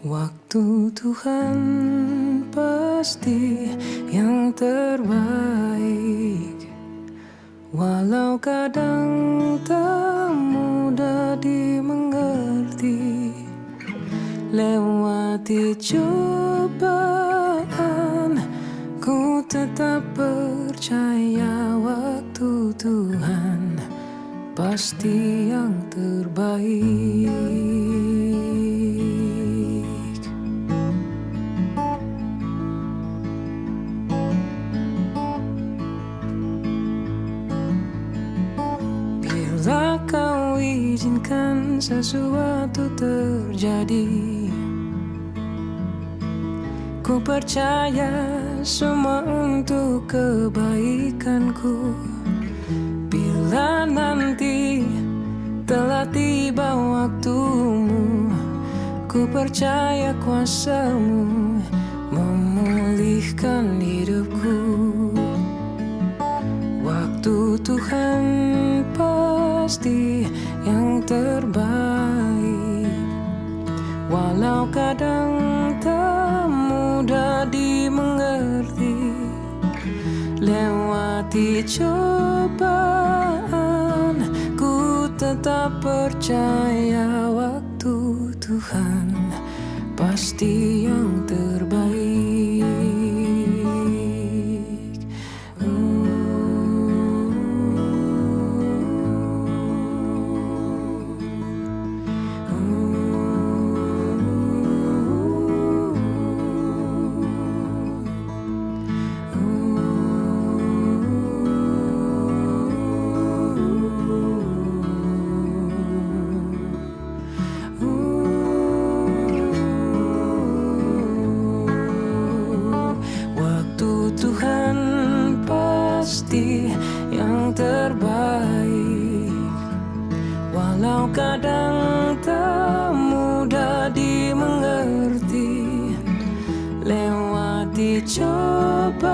Waktu Tuhan pasti yang terbaik, walau kadang tak mudah dimengerti. Lewati cobaan, ku tetap percaya waktu Tuhan pasti yang terbaik. Bila kau izinkan sesuatu terjadi, ku percaya semua untuk kebaikanku. Bila nanti telah tiba waktumu, ku percaya kuasa-Mu memulihkan hidupku. Waktu Tuhan pasti yang terbaik, walau kadang tak mudah dimengerti. Lewati cobaan, ku tetap percaya waktu Tuhan pasti yang terbaik. Tuhan pasti yang terbaik, walau kadang tak mudah dimengerti. Lewati cobaan,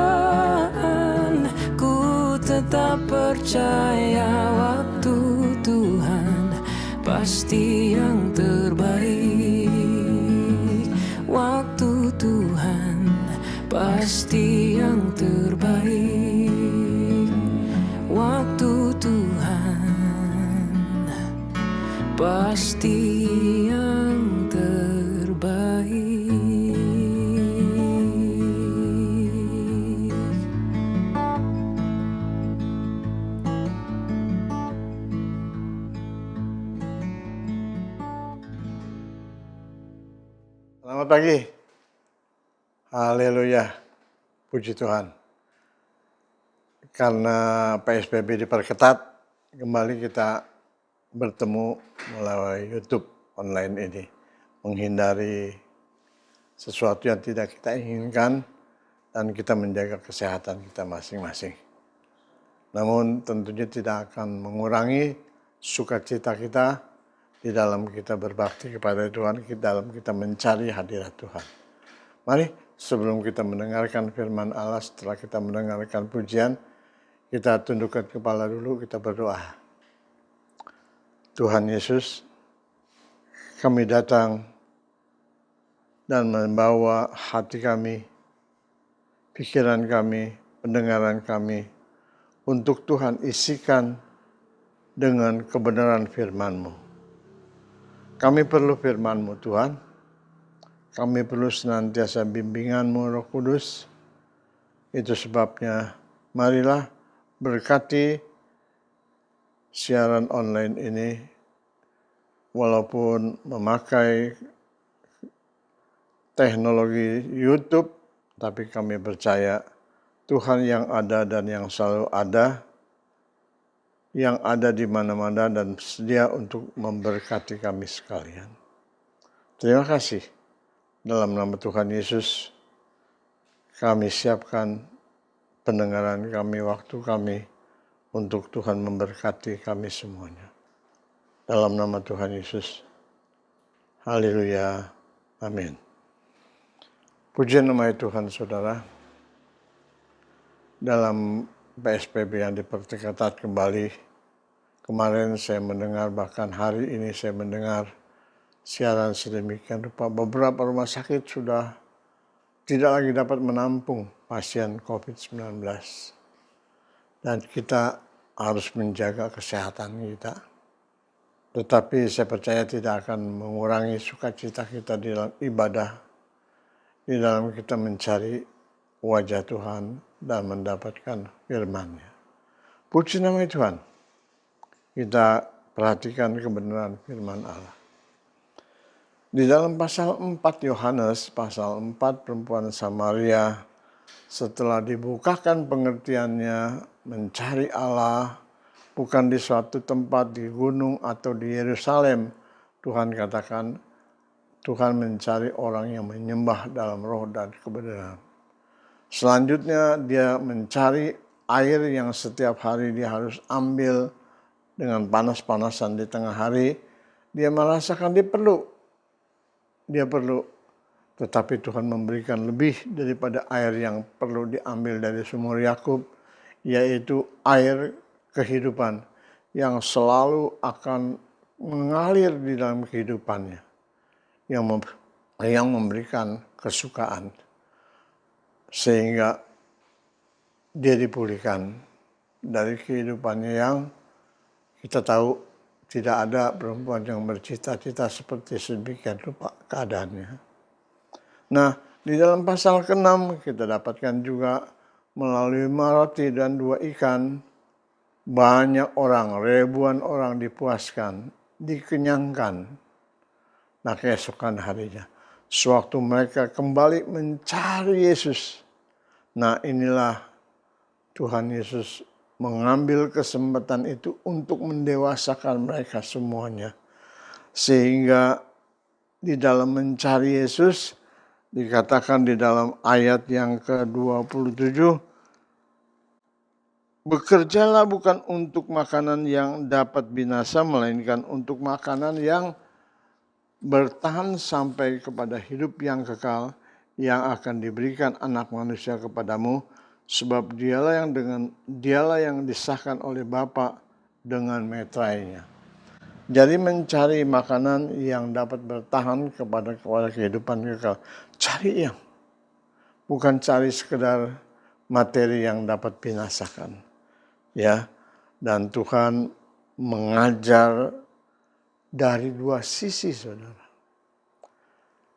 ku tetap percaya waktu Tuhan pasti yang terbaik. Waktu Tuhan pasti yang terbaik. Waktu Tuhan pasti yang terbaik. Selamat pagi. Haleluya, puji Tuhan. Karena PSBB diperketat, kembali kita bertemu melalui YouTube online ini. Menghindari sesuatu yang tidak kita inginkan dan kita menjaga kesehatan kita masing-masing. Namun tentunya tidak akan mengurangi sukacita kita di dalam kita berbakti kepada Tuhan, di dalam kita mencari hadirat Tuhan. Mari, sebelum kita mendengarkan firman Allah, setelah kita mendengarkan pujian, kita tundukkan kepala dulu, kita berdoa. Tuhan Yesus, kami datang dan membawa hati kami, pikiran kami, pendengaran kami, untuk Tuhan isikan dengan kebenaran firman-Mu. Kami perlu firman-Mu, Tuhan. Kami perlu senantiasa bimbingan-Mu, Roh Kudus. Itu sebabnya marilah berkati siaran online ini, walaupun memakai teknologi YouTube, tapi kami percaya Tuhan yang ada dan yang selalu ada, yang ada di mana-mana dan sedia untuk memberkati kami sekalian. Terima kasih. Dalam nama Tuhan Yesus, kami siapkan pendengaran kami, waktu kami, untuk Tuhan memberkati kami semuanya. Dalam nama Tuhan Yesus. Haleluya. Amin. Pujian nama Tuhan, saudara. Dalam PSBB yang diperketat kembali, kemarin saya mendengar, bahkan hari ini saya mendengar siaran sedemikian rupa. Beberapa rumah sakit sudah tidak lagi dapat menampung pasien COVID-19. Dan kita harus menjaga kesehatan kita. Tetapi saya percaya tidak akan mengurangi sukacita kita di dalam ibadah, di dalam kita mencari wajah Tuhan dan mendapatkan firman-Nya. Puji nama Tuhan. Kita perhatikan kebenaran firman Allah. Di dalam pasal 4 Yohanes, pasal 4 perempuan Samaria, setelah dibukakan pengertiannya mencari Allah, bukan di suatu tempat di gunung atau di Yerusalem, Tuhan katakan, Tuhan mencari orang yang menyembah dalam roh dan kebenaran. Selanjutnya dia mencari air yang setiap hari dia harus ambil dengan panas-panasan di tengah hari. Dia merasakan dia perlu, tetapi Tuhan memberikan lebih daripada air yang perlu diambil dari sumur Yakub, yaitu air kehidupan yang selalu akan mengalir di dalam kehidupannya, yang memberikan kesukaan, sehingga dia dipulihkan dari kehidupannya yang kita tahu tidak ada perempuan yang bercita-cita seperti sedemikian rupa keadaannya. Nah, di dalam pasal ke-6 kita dapatkan juga melalui 5 roti dan 2 ikan, banyak orang, ribuan orang dipuaskan, dikenyangkan. Nah, keesokan harinya, sewaktu mereka kembali mencari Yesus, nah inilah Tuhan Yesus mengambil kesempatan itu untuk mendewasakan mereka semuanya. Sehingga di dalam mencari Yesus, dikatakan di dalam ayat yang ke-27, bekerjalah bukan untuk makanan yang dapat binasa, melainkan untuk makanan yang bertahan sampai kepada hidup yang kekal, yang akan diberikan Anak Manusia kepadamu, sebab dialah yang disahkan oleh Bapa dengan meterainya. Jadi mencari makanan yang dapat bertahan kepada kehidupan kekal. Cari yang, bukan cari sekedar materi yang dapat binasakan. Ya, dan Tuhan mengajar dari 2 sisi, saudara.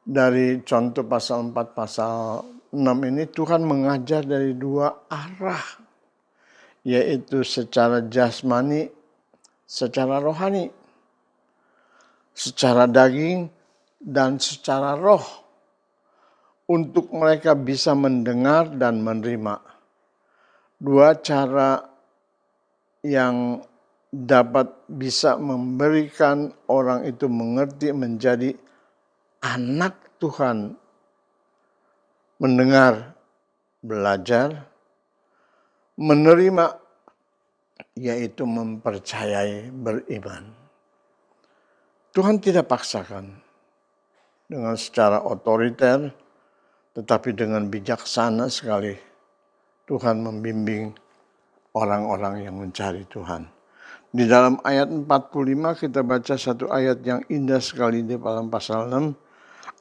Dari contoh pasal 4, pasal 6 ini Tuhan mengajar dari 2 arah, yaitu secara jasmani, secara rohani, secara daging dan secara roh, untuk mereka bisa mendengar dan menerima. 2 cara yang dapat bisa memberikan orang itu mengerti menjadi anak Tuhan, mendengar, belajar, menerima, yaitu mempercayai, beriman. Tuhan tidak paksakan dengan secara otoriter, tetapi dengan bijaksana sekali Tuhan membimbing orang-orang yang mencari Tuhan. Di dalam ayat 45 kita baca satu ayat yang indah sekali di dalam pasal 6.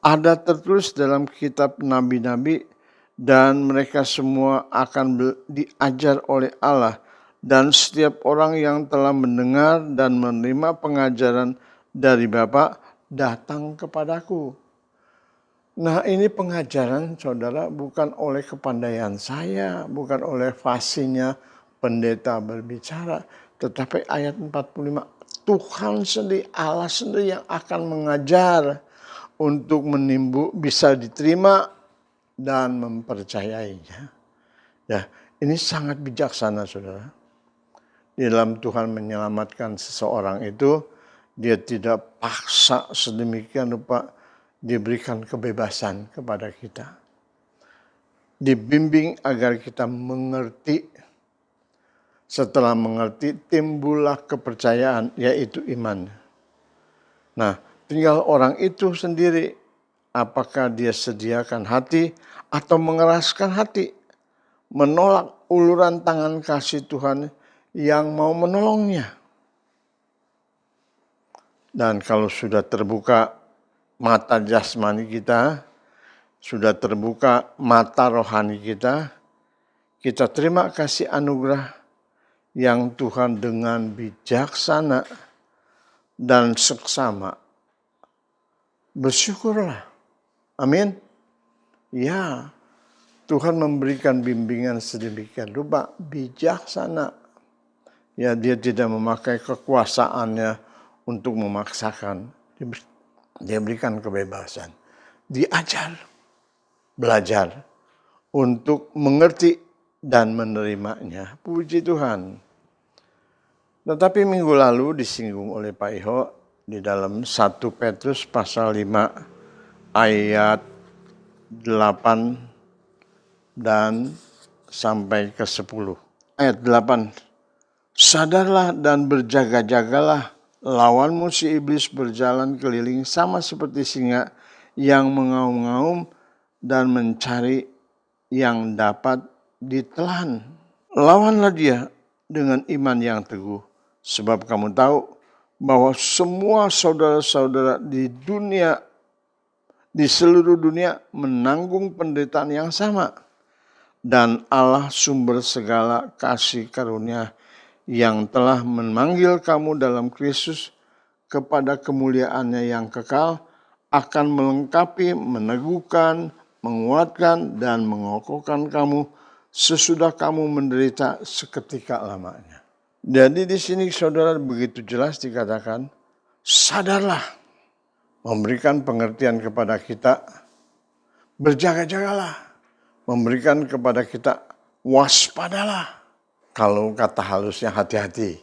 Ada tertulis dalam kitab nabi-nabi, dan mereka semua akan diajar oleh Allah, dan setiap orang yang telah mendengar dan menerima pengajaran dari Bapa datang kepadaku. Nah, ini pengajaran, saudara, bukan oleh kepandaian saya, bukan oleh fasinya pendeta berbicara, tetapi ayat 45, Tuhan sendiri, Allah sendiri yang akan mengajar untuk bisa diterima dan mempercayainya. Ya, ini sangat bijaksana, saudara. Di dalam Tuhan menyelamatkan seseorang itu, dia tidak paksa sedemikian rupa, diberikan kebebasan kepada kita. Dibimbing agar kita mengerti. Setelah mengerti, timbullah kepercayaan, yaitu iman. Nah, tinggal orang itu sendiri, apakah dia sediakan hati atau mengeraskan hati, menolak uluran tangan kasih Tuhan yang mau menolongnya. Dan kalau sudah terbuka mata jasmani kita, sudah terbuka mata rohani kita. Kita terima kasih anugerah yang Tuhan dengan bijaksana dan seksama. Bersyukurlah. Amin. Ya, Tuhan memberikan bimbingan sedemikian rupa, bijaksana. Ya, dia tidak memakai kekuasaannya untuk memaksakan. Dia berikan kebebasan. Diajar, belajar untuk mengerti dan menerimanya. Puji Tuhan. Tetapi minggu lalu disinggung oleh Pak Iho di dalam 1 Petrus pasal 5 ayat 8 dan sampai ke 10. Ayat 8. Sadarlah dan berjaga-jagalah, lawanmu si iblis berjalan keliling sama seperti singa yang mengaum-ngaum dan mencari yang dapat ditelan. Lawanlah dia dengan iman yang teguh, sebab kamu tahu bahwa semua saudara-saudara di seluruh dunia menanggung penderitaan yang sama. Dan Allah sumber segala kasih karunia yang telah memanggil kamu dalam Kristus kepada kemuliaannya yang kekal akan melengkapi, meneguhkan, menguatkan, dan mengokohkan kamu sesudah kamu menderita seketika lamanya. Jadi di sini saudara begitu jelas dikatakan, sadarlah, memberikan pengertian kepada kita, berjaga-jagalah, memberikan kepada kita waspadalah. Kalau kata halusnya hati-hati.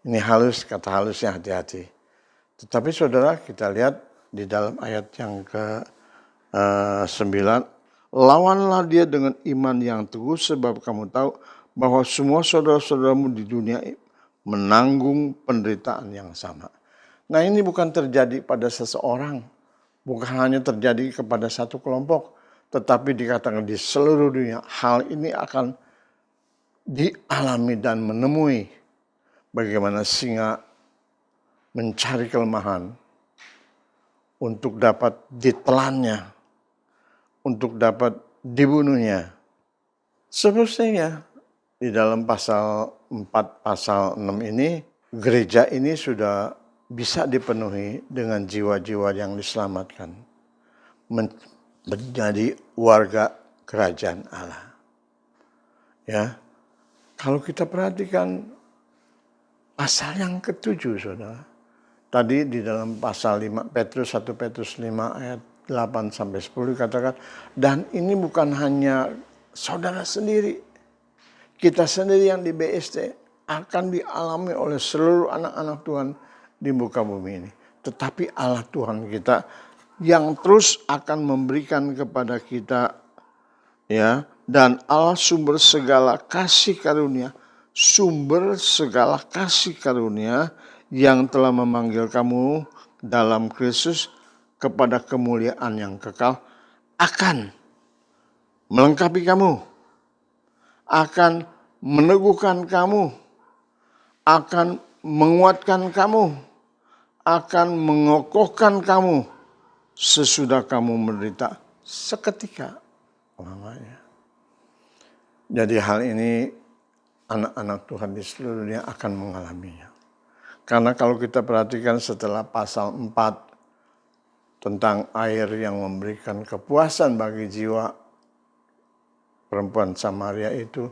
Ini halus, kata halusnya hati-hati. Tetapi saudara kita lihat di dalam ayat yang ke-9. Lawanlah dia dengan iman yang teguh sebab kamu tahu bahwa semua saudara-saudaramu di dunia menanggung penderitaan yang sama. Nah ini bukan terjadi pada seseorang. Bukan hanya terjadi kepada satu kelompok. Tetapi dikatakan di seluruh dunia hal ini akan dialami dan menemui. Bagaimana singa mencari kelemahan untuk dapat ditelannya, untuk dapat dibunuhnya. Sebenarnya di dalam pasal 4, pasal 6 ini, gereja ini sudah bisa dipenuhi dengan jiwa-jiwa yang diselamatkan. Menjadi warga kerajaan Allah. Ya, kalau kita perhatikan pasal yang ke-7, saudara. Tadi di dalam pasal 1 Petrus 5 ayat 8 sampai 10 dikatakan, dan ini bukan hanya saudara sendiri. Kita sendiri yang di BST akan dialami oleh seluruh anak-anak Tuhan di muka bumi ini. Tetapi Allah Tuhan kita yang terus akan memberikan kepada kita, ya, dan Allah sumber segala kasih karunia, yang telah memanggil kamu dalam Kristus kepada kemuliaan yang kekal, akan melengkapi kamu, akan meneguhkan kamu, akan menguatkan kamu, akan mengokohkan kamu sesudah kamu menderita seketika lamanya. Jadi hal ini anak-anak Tuhan di seluruh dunia akan mengalaminya. Karena kalau kita perhatikan setelah pasal 4 tentang air yang memberikan kepuasan bagi jiwa perempuan Samaria itu,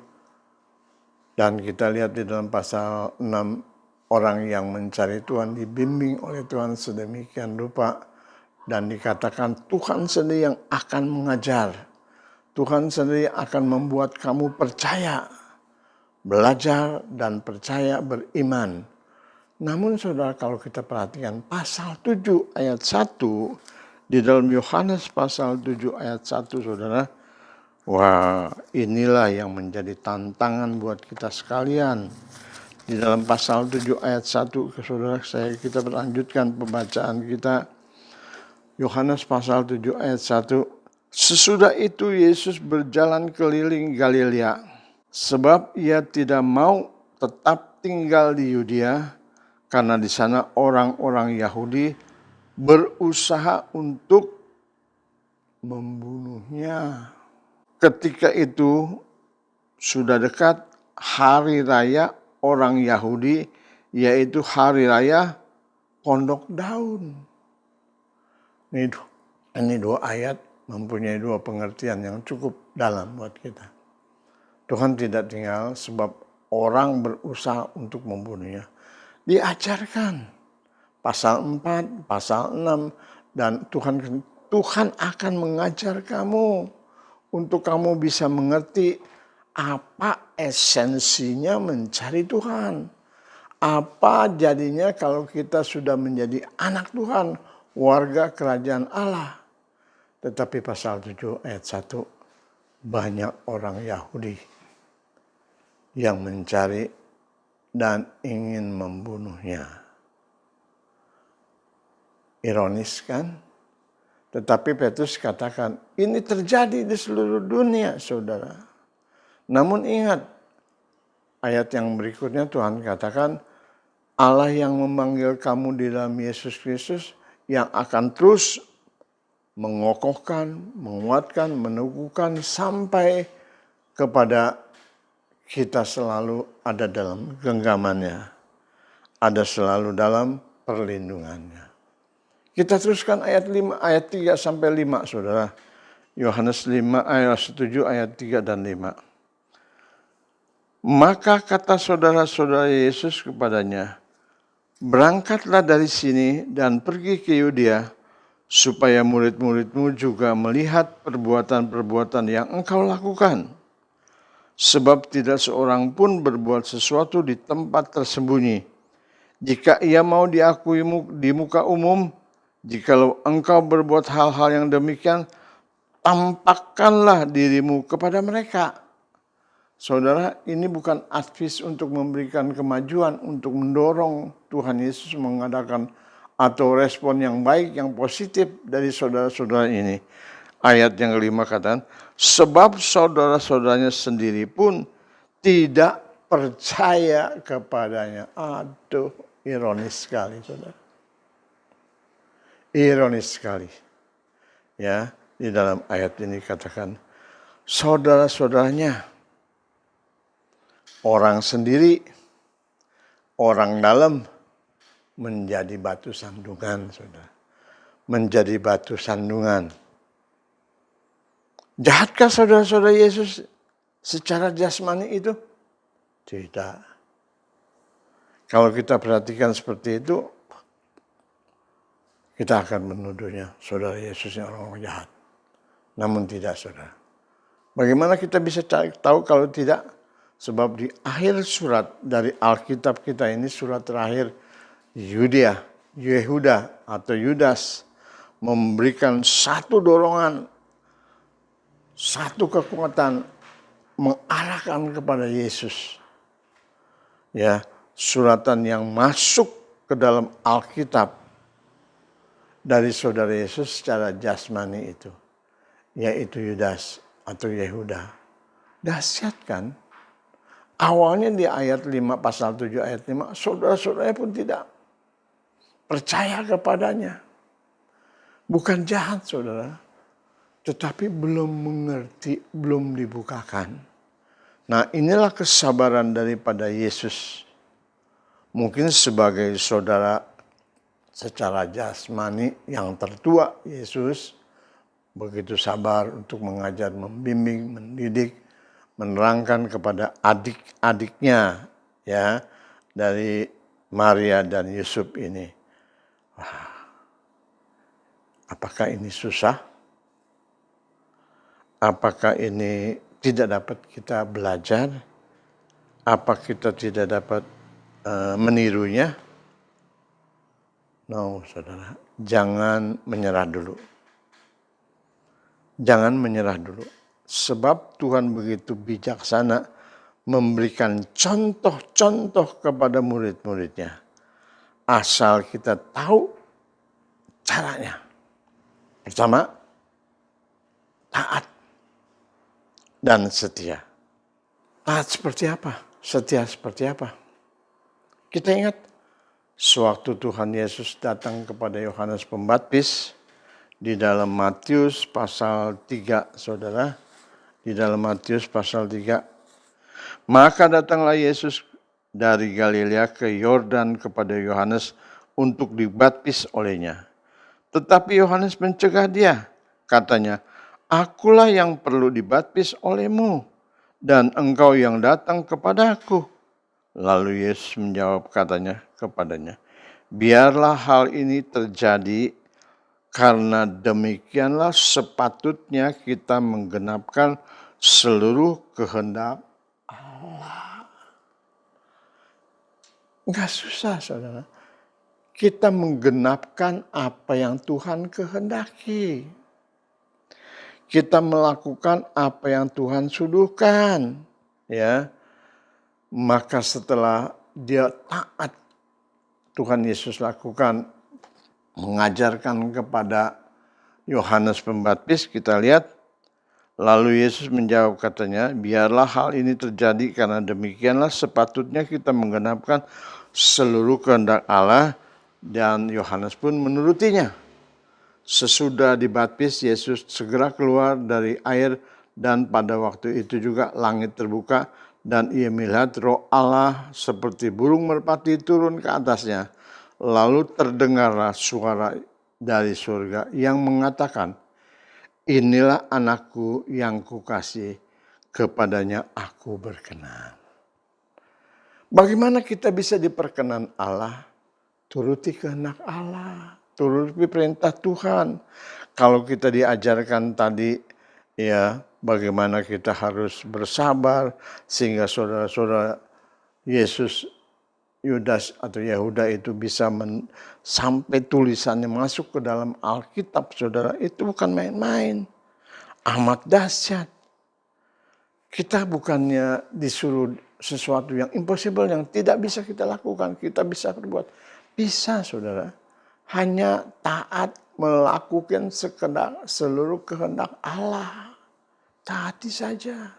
dan kita lihat di dalam pasal 6 orang yang mencari Tuhan dibimbing oleh Tuhan sedemikian rupa. Dan dikatakan Tuhan sendiri yang akan mengajar. Tuhan sendiri akan membuat kamu percaya. Belajar dan percaya beriman. Namun saudara kalau kita perhatikan pasal 7 ayat 1. Di dalam Yohanes pasal 7 ayat 1 saudara. Wah, inilah yang menjadi tantangan buat kita sekalian. Di dalam pasal 7 ayat 1 saudara, kita berlanjutkan pembacaan kita. Yohanes pasal 7 ayat 1. Sesudah itu Yesus berjalan keliling Galilea, sebab ia tidak mau tetap tinggal di Yudea, karena di sana orang-orang Yahudi berusaha untuk membunuhnya. Ketika itu sudah dekat hari raya orang Yahudi, yaitu hari raya Pondok Daun. Ini dua ayat mempunyai dua pengertian yang cukup dalam buat kita. Tuhan tidak tinggal sebab orang berusaha untuk membunuhnya. Diajarkan pasal 4, pasal 6, dan Tuhan akan mengajar kamu untuk kamu bisa mengerti apa esensinya mencari Tuhan. Apa jadinya kalau kita sudah menjadi anak Tuhan, warga kerajaan Allah. Tetapi pasal 7 ayat 1, banyak orang Yahudi yang mencari dan ingin membunuhnya. Ironis kan? Tetapi Petrus katakan, ini terjadi di seluruh dunia, saudara. Namun ingat, ayat yang berikutnya Tuhan katakan, Allah yang memanggil kamu di dalam Yesus Kristus yang akan terus mengokohkan, menguatkan, meneguhkan sampai kepada kita selalu ada dalam genggamannya, ada selalu dalam perlindungannya. Kita teruskan ayat 5, ayat 3 sampai 5, saudara. Yohanes 5 ayat 7, ayat 3 dan 5. Maka kata saudara-saudara Yesus kepadanya, berangkatlah dari sini dan pergi ke Yudea, supaya murid-muridmu juga melihat perbuatan-perbuatan yang engkau lakukan. Sebab tidak seorang pun berbuat sesuatu di tempat tersembunyi. Jika ia mau diakui di muka umum, jikalau engkau berbuat hal-hal yang demikian, tampakkanlah dirimu kepada mereka. Saudara, ini bukan advis untuk memberikan kemajuan, untuk mendorong Tuhan Yesus mengadakan atau respon yang baik, yang positif dari saudara-saudara ini. Ayat yang kelima katakan, sebab saudara-saudaranya sendiri pun tidak percaya kepadanya. Aduh, ironis sekali, saudara. Ironis sekali. Ya, di dalam ayat ini katakan, saudara-saudaranya, orang sendiri, orang dalam menjadi batu sandungan, saudara. Menjadi batu sandungan. Jahatkah saudara-saudara Yesus secara jasmani itu? Tidak. Kalau kita perhatikan seperti itu, kita akan menuduhnya saudara Yesus yang orang jahat. Namun tidak, saudara. Bagaimana kita bisa tahu kalau tidak? Sebab di akhir surat dari Alkitab kita ini, surat terakhir Yehuda atau Yudas memberikan satu dorongan, satu kekuatan mengarahkan kepada Yesus. Ya, suratan yang masuk ke dalam Alkitab dari saudara Yesus secara jasmani itu, yaitu Yudas atau Yehuda. Dahsyat kan? Awalnya di ayat 5, pasal 7 ayat 5, saudara-saudaranya pun tidak percaya kepadanya. Bukan jahat, saudara, tetapi belum mengerti, belum dibukakan. Nah, inilah kesabaran daripada Yesus. Mungkin sebagai saudara secara jasmani yang tertua, Yesus begitu sabar untuk mengajar, membimbing, mendidik, menerangkan kepada adik-adiknya, ya, dari Maria dan Yusuf ini. Wah, apakah ini susah? Apakah ini tidak dapat kita belajar? Apa kita tidak dapat menirunya? No, saudara, jangan menyerah dulu. Jangan menyerah dulu. Sebab Tuhan begitu bijaksana memberikan contoh-contoh kepada murid-muridnya. Asal kita tahu caranya. Pertama, taat dan setia. Taat seperti apa? Setia seperti apa? Kita ingat, sewaktu Tuhan Yesus datang kepada Yohanes Pembaptis di dalam Matius pasal 3, saudara. Di dalam Matius pasal 3. Maka datanglah Yesus dari Galilea ke Yordan kepada Yohanes untuk dibaptis olehnya. Tetapi Yohanes mencegah dia. Katanya, "Akulah yang perlu dibaptis olehmu, dan engkau yang datang kepada aku." Lalu Yesus menjawab kepadanya, "Biarlah hal ini terjadi, karena demikianlah sepatutnya kita menggenapkan seluruh kehendak Allah." Enggak susah, saudara. Kita menggenapkan apa yang Tuhan kehendaki. Kita melakukan apa yang Tuhan suruhkan. Ya, maka setelah dia taat, Tuhan Yesus lakukan, mengajarkan kepada Yohanes Pembaptis, kita lihat. Lalu Yesus menjawab katanya, "Biarlah hal ini terjadi, karena demikianlah sepatutnya kita menggenapkan seluruh kehendak Allah." Dan Yohanes pun menurutinya. Sesudah dibaptis, Yesus segera keluar dari air, dan pada waktu itu juga langit terbuka, dan ia melihat Roh Allah seperti burung merpati turun ke atasnya. Lalu terdengarlah suara dari surga yang mengatakan, "Inilah anakku yang kukasihi, kepadanya aku berkenan." Bagaimana kita bisa diperkenan Allah? Turuti kehendak Allah, turuti perintah Tuhan. Kalau kita diajarkan tadi, ya, bagaimana kita harus bersabar sehingga saudara-saudara Yesus, Yudas atau Yehuda itu bisa sampai tulisannya masuk ke dalam Alkitab, saudara, itu bukan main-main. Amat dahsyat. Kita bukannya disuruh sesuatu yang impossible, yang tidak bisa kita lakukan, kita bisa berbuat. Bisa, saudara. Hanya taat melakukan seluruh kehendak Allah. Taati saja.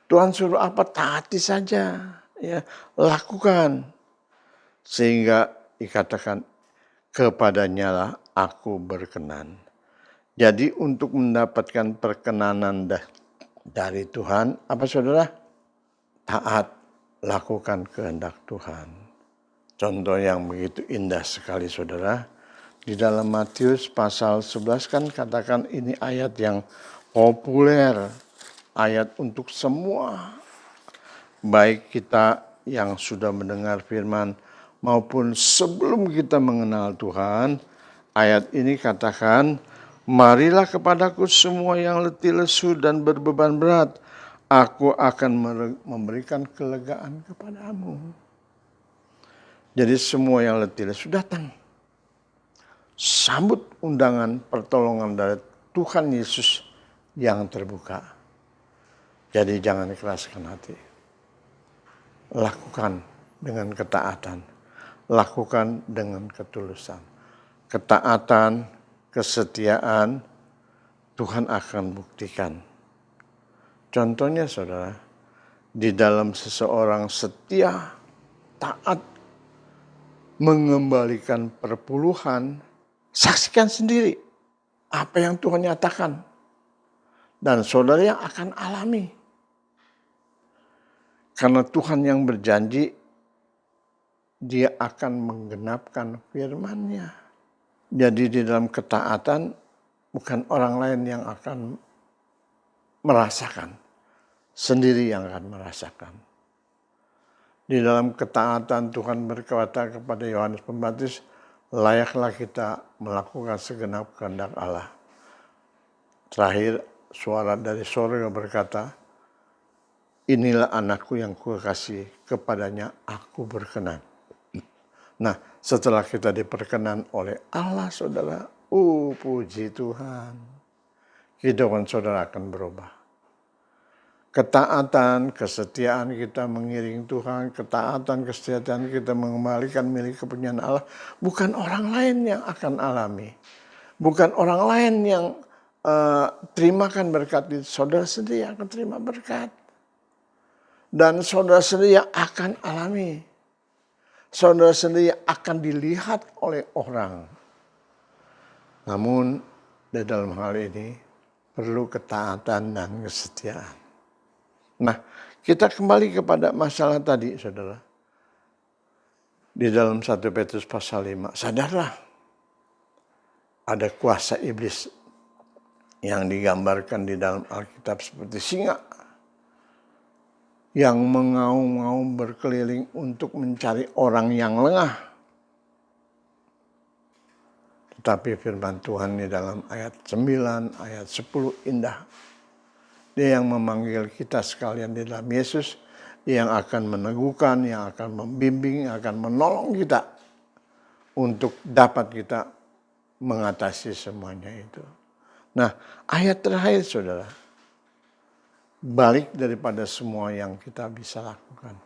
Tuhan suruh apa, taati saja. Ya, lakukan. Sehingga dikatakan, "Kepadanya lah aku berkenan." Jadi untuk mendapatkan perkenanan dari Tuhan, apa saudara? Taat, lakukan kehendak Tuhan. Contoh yang begitu indah sekali, saudara. Di dalam Matius pasal 11 kan katakan ini ayat yang populer. Ayat untuk semua. Baik kita yang sudah mendengar firman maupun sebelum kita mengenal Tuhan. Ayat ini katakan, "Marilah kepadaku semua yang letih lesu dan berbeban berat. Aku akan memberikan kelegaan kepadamu." Jadi semua yang letih lesu datang. Sambut undangan pertolongan dari Tuhan Yesus yang terbuka. Jadi jangan ikhlaskan hati. Lakukan dengan ketaatan. Lakukan dengan ketulusan. Ketaatan, kesetiaan, Tuhan akan buktikan. Contohnya saudara, di dalam seseorang setia, taat, mengembalikan perpuluhan, saksikan sendiri apa yang Tuhan nyatakan. Dan saudara yang akan alami. Karena Tuhan yang berjanji, Dia akan menggenapkan firman-Nya. Jadi di dalam ketaatan, bukan orang lain yang akan merasakan. Sendiri yang akan merasakan. Di dalam ketaatan Tuhan berkata kepada Yohanes Pembaptis, layaklah kita melakukan segenap kehendak Allah. Terakhir suara dari surga berkata, "Inilah anakku yang kukasihi, kepadanya aku berkenan." Nah, setelah kita diperkenan oleh Allah, saudara, puji Tuhan, kehidupan saudara akan berubah. Ketaatan, kesetiaan kita mengiring Tuhan, ketaatan, kesetiaan kita mengembalikan milik kepunyaan Allah, bukan orang lain yang akan alami. Bukan orang lain yang terimakan berkat itu, saudara sendiri yang akan terima berkat. Dan saudara sendiri yang akan alami. saudara sendiri akan dilihat oleh orang. Namun di dalam hal ini perlu ketaatan dan kesetiaan. Nah, kita kembali kepada masalah tadi, saudara. Di dalam 1 Petrus pasal 5, sadarlah ada kuasa iblis yang digambarkan di dalam Alkitab seperti singa yang mengaum-ngaum berkeliling untuk mencari orang yang lengah. Tetapi firman Tuhan di dalam ayat 9, ayat 10 indah. Dia yang memanggil kita sekalian di dalam Yesus, yang akan meneguhkan, yang akan membimbing, yang akan menolong kita untuk dapat kita mengatasi semuanya itu. Nah, ayat terakhir saudara, balik daripada semua yang kita bisa lakukan.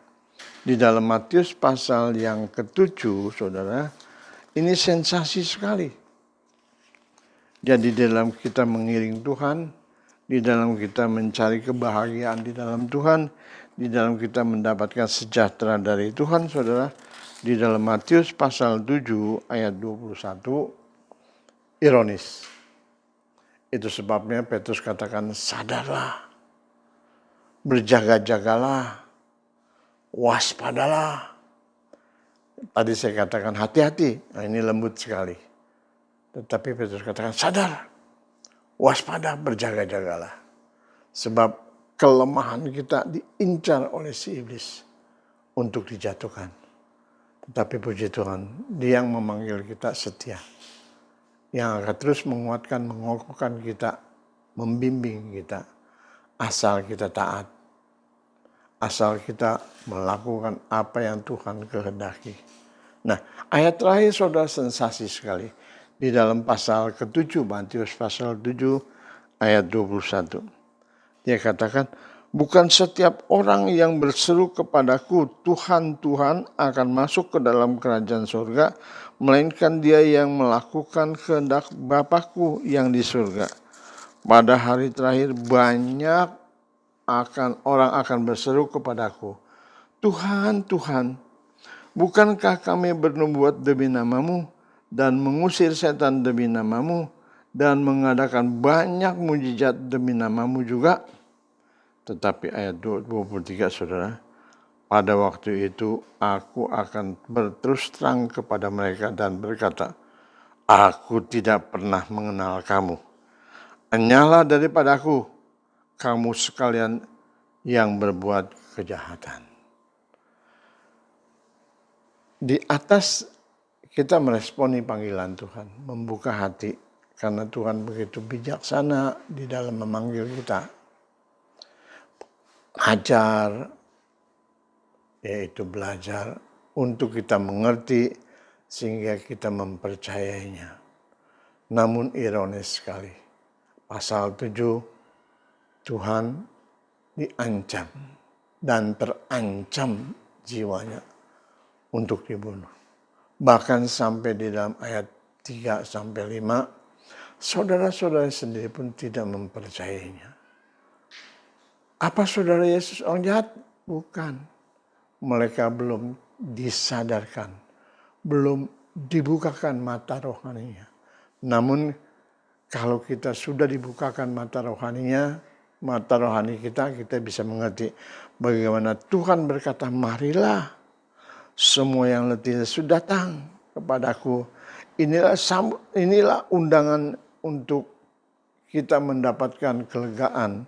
Di dalam Matius pasal yang ke-7 saudara, ini sensasi sekali. Jadi dalam kita mengiring Tuhan, di dalam kita mencari kebahagiaan di dalam Tuhan, di dalam kita mendapatkan sejahtera dari Tuhan, saudara, di dalam Matius pasal 7 ayat 21, ironis. Itu sebabnya Petrus katakan, sadarlah, berjaga-jagalah, waspadalah. Tadi saya katakan hati-hati, nah, ini lembut sekali. Tetapi Petrus katakan sadar, waspada, berjaga-jagalah. Sebab kelemahan kita diincar oleh si iblis untuk dijatuhkan. Tetapi puji Tuhan, Dia yang memanggil kita setia. Yang akan terus menguatkan, mengokohkan kita, membimbing kita. Asal kita taat. Asal kita melakukan apa yang Tuhan kehendaki. Nah, ayat terakhir saudara sensasi sekali. Di dalam pasal ke-7, Matius pasal 7 ayat 21. Dia katakan, bukan setiap orang yang berseru kepadaku, Tuhan, Tuhan akan masuk ke dalam kerajaan surga, melainkan dia yang melakukan kehendak Bapa-Ku yang di surga. Pada hari terakhir banyak orang akan berseru kepadaku, Tuhan, Tuhan, bukankah kami bernubuat demi namamu dan mengusir setan demi namamu dan mengadakan banyak mujizat demi namamu juga? Tetapi ayat 23 saudara, pada waktu itu aku akan berterus terang kepada mereka dan berkata, aku tidak pernah mengenal kamu. Enyahlah daripadaku, kamu sekalian yang berbuat kejahatan. Di atas kita meresponi panggilan Tuhan, membuka hati, karena Tuhan begitu bijaksana di dalam memanggil kita. Ajar, yaitu belajar untuk kita mengerti sehingga kita mempercayainya. Namun ironis sekali, pasal 7 Tuhan diancam dan terancam jiwanya untuk dibunuh. Bahkan sampai di dalam ayat 3-5, saudara-saudara sendiri pun tidak mempercayainya. Apa saudara Yesus orang jahat? Bukan. Mereka belum disadarkan, belum dibukakan mata rohaninya. Namun kalau kita sudah dibukakan mata rohaninya, mata rohani kita bisa mengerti bagaimana Tuhan berkata, marilah semua yang letih sudah datang kepadaku. Inilah undangan untuk kita mendapatkan kelegaan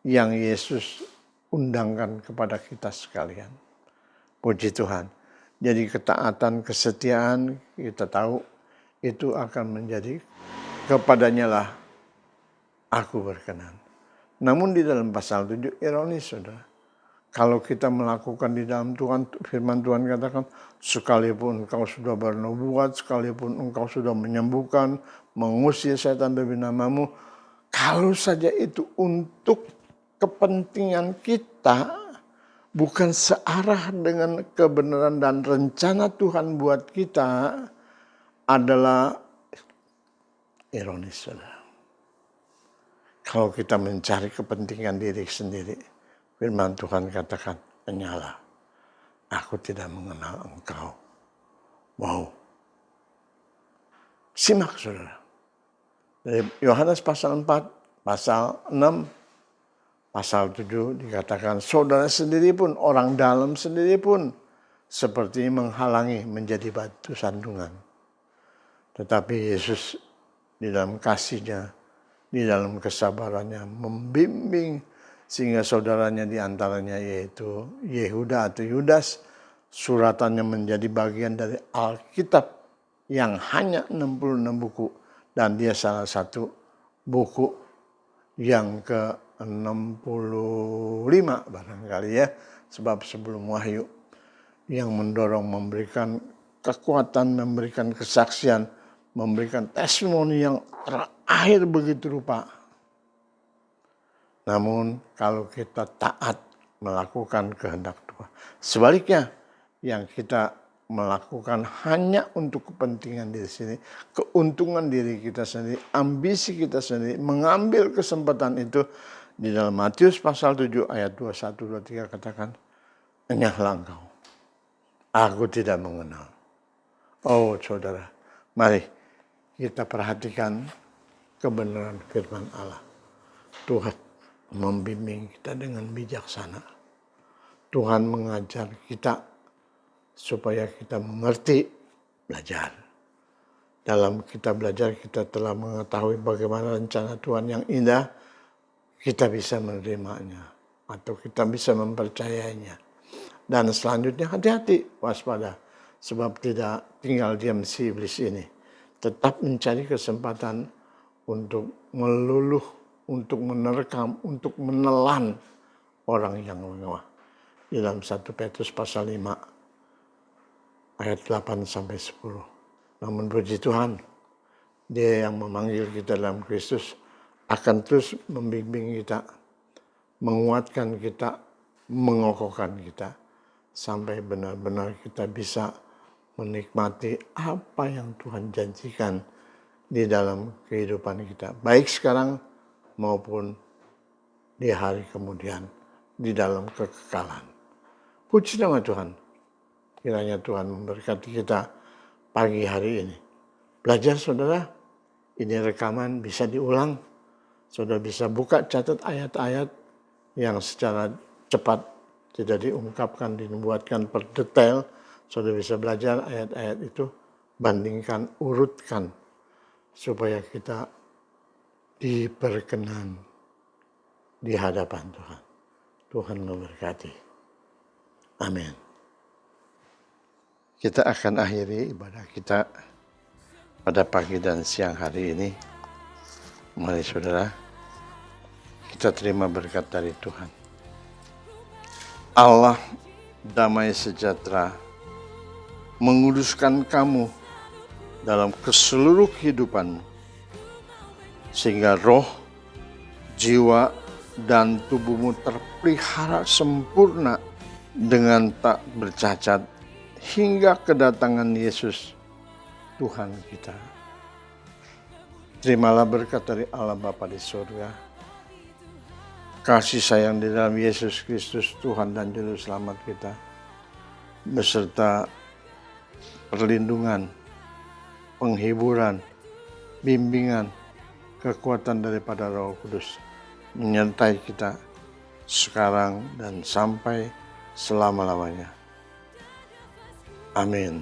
yang Yesus undangkan kepada kita sekalian. Puji Tuhan. Jadi ketaatan, kesetiaan kita tahu itu akan menjadi kepadanya lah aku berkenan. Namun di dalam pasal 7 ironis saudara. Kalau kita melakukan di dalam Tuhan, firman Tuhan katakan, sekalipun engkau sudah bernubuat, sekalipun engkau sudah menyembuhkan, mengusir setan demi namamu, kalau saja itu untuk kepentingan kita, bukan searah dengan kebenaran dan rencana Tuhan buat kita, adalah ironis, saudara. Kalau kita mencari kepentingan diri sendiri, firman Tuhan katakan, enyahlah, aku tidak mengenal engkau. Wow. Simak saudara. Dari Yohanes pasal 4, pasal 6, pasal 7 dikatakan saudara sendiri pun, orang dalam sendiri pun seperti menghalangi menjadi batu sandungan. Tetapi Yesus di dalam kasih-Nya, di dalam kesabarannya membimbing sehingga saudaranya di antaranya yaitu Yehuda atau Yudas, suratannya menjadi bagian dari Alkitab yang hanya 66 buku dan dia salah satu buku yang ke-65 barangkali ya, sebab sebelum Wahyu yang mendorong, memberikan kekuatan, memberikan kesaksian, memberikan testimoni yang terakhir begitu rupa. Namun kalau kita taat melakukan kehendak Tuhan, sebaliknya yang kita melakukan hanya untuk kepentingan diri sendiri, keuntungan diri kita sendiri, ambisi kita sendiri, mengambil kesempatan itu, di dalam Matius pasal 7 ayat 21-23 katakan, enyahlah engkau, aku tidak mengenal. Oh saudara, mari kita perhatikan kebenaran firman Allah. Tuhan membimbing kita dengan bijaksana. Tuhan mengajar kita supaya kita mengerti, belajar. Dalam kita belajar, kita telah mengetahui bagaimana rencana Tuhan yang indah, kita bisa menerimanya atau kita bisa mempercayainya. Dan selanjutnya hati-hati, waspada, sebab tidak tinggal diam si iblis ini. Tetap mencari kesempatan untuk meluluh, untuk menerkam, untuk menelan orang yang lemah. Di dalam 1 Petrus pasal 5 ayat 8-10. Namun puji Tuhan, Dia yang memanggil kita dalam Kristus akan terus membimbing kita, menguatkan kita, mengokohkan kita, sampai benar-benar kita bisa menikmati apa yang Tuhan janjikan di dalam kehidupan kita. Baik sekarang maupun di hari kemudian, di dalam kekekalan. Puji nama Tuhan. Kiranya Tuhan memberkati kita pagi hari ini. Belajar saudara, ini rekaman bisa diulang. Saudara bisa buka catat ayat-ayat yang secara cepat tidak diungkapkan, dibuatkan per detail. Saudara bisa belajar ayat-ayat itu, bandingkan, urutkan. Supaya kita diperkenan di hadapan Tuhan. Tuhan memberkati. Amin. Kita akan akhiri ibadah kita pada pagi dan siang hari ini. Mari saudara, kita terima berkat dari Tuhan. Allah damai sejahtera menguduskan kamu dalam keseluruh kehidupanmu, sehingga roh, jiwa, dan tubuhmu terpelihara sempurna dengan tak bercacat hingga kedatangan Yesus Tuhan kita. Terimalah berkat dari Allah Bapa di surga, kasih sayang di dalam Yesus Kristus Tuhan dan Juru Selamat kita, beserta perlindungan, penghiburan, bimbingan, kekuatan daripada Roh Kudus menyertai kita sekarang dan sampai selama-lamanya. Amin.